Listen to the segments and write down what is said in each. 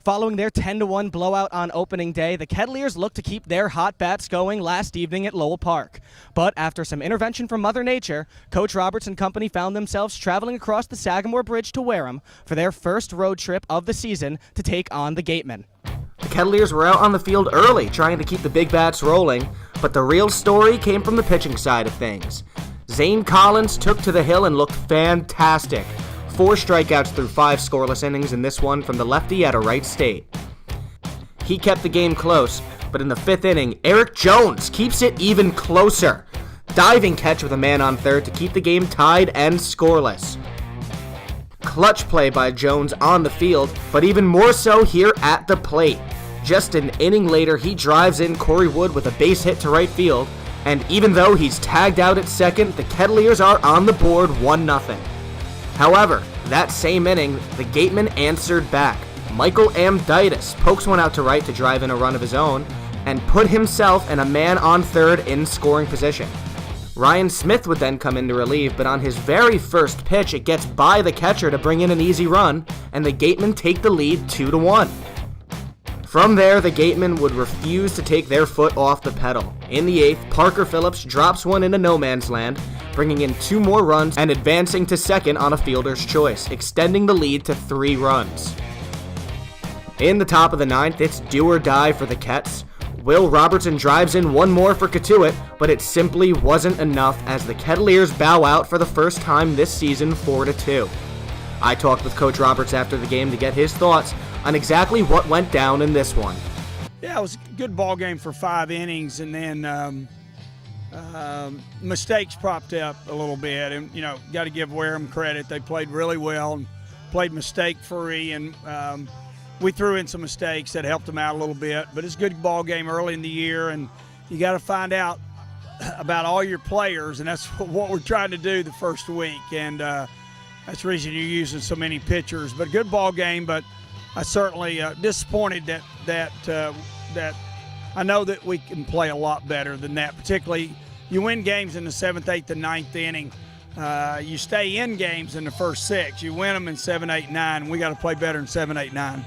Following their 10-1 blowout on opening day, the Kettleers looked to keep their hot bats going last evening at Lowell Park. But after some intervention from Mother Nature, Coach Roberts and company found themselves traveling across the Sagamore Bridge to Wareham for their first road trip of the season to take on the Gatemen. The Kettleers were out on the field early, trying to keep the big bats rolling, but the real story came from the pitching side of things. Zane Collins took to the hill and looked fantastic. 4 strikeouts through 5 scoreless innings in this one from the lefty out of Wright State. He kept the game close, but in the 5th inning, Eric Jones keeps it even closer. Diving catch with a man on third to keep the game tied and scoreless. Clutch play by Jones on the field, but even more so here at the plate. Just an inning later, he drives in Corey Wood with a base hit to right field, and even though he's tagged out at second, the Kettleers are on the board 1-0. However, that same inning, the Gatemen answered back. Michael Amditis pokes one out to right to drive in a run of his own, and put himself and a man on third in scoring position. Ryan Smith would then come in to relieve, but on his very first pitch, it gets by the catcher to bring in an easy run, and the Gatemen take the lead 2-1. From there, the Gatemen would refuse to take their foot off the pedal. In the 8th, Parker Phillips drops one into no man's land, bringing in 2 more runs and advancing to second on a fielder's choice, extending the lead to 3 runs. In the top of the 9th, it's do or die for the Ketts. Will Robertson drives in 1 more for Cotuit, but it simply wasn't enough as the Kettleers bow out for the first time this season 4-2. I talked with Coach Roberts after the game to get his thoughts on exactly what went down in this one. Yeah, it was a good ball game for 5 innings, and then mistakes propped up a little bit. And, you know, got to give Wareham credit. They played really well and played mistake-free, and we threw in some mistakes that helped them out a little bit. But it's a good ball game early in the year, and you got to find out about all your players, and that's what we're trying to do the first week. And that's the reason you're using so many pitchers. But good ball game, but I certainly disappointed that I know that we can play a lot better than that. Particularly, you win games in the 7th, 8th, and 9th inning. You stay in games in the first 6. You win them in 7, 8, 9. We got to play better in 7, 8, 9.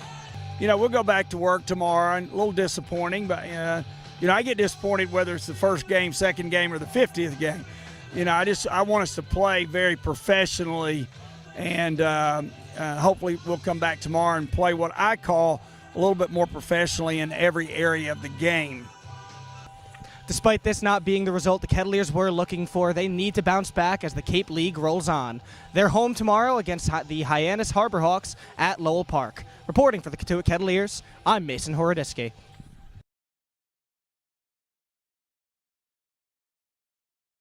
You know, we'll go back to work tomorrow. And a little disappointing, but you know, I get disappointed whether it's the first game, second game, or the 50th game. You know, I want us to play very professionally, and hopefully we'll come back tomorrow and play what I call a little bit more professionally in every area of the game. Despite this not being the result the Kettleers were looking for, they need to bounce back as the Cape League rolls on. They're home tomorrow against the Hyannis Harbor Hawks at Lowell Park. Reporting for the Cotuit Kettleers, I'm Mason Horodiski.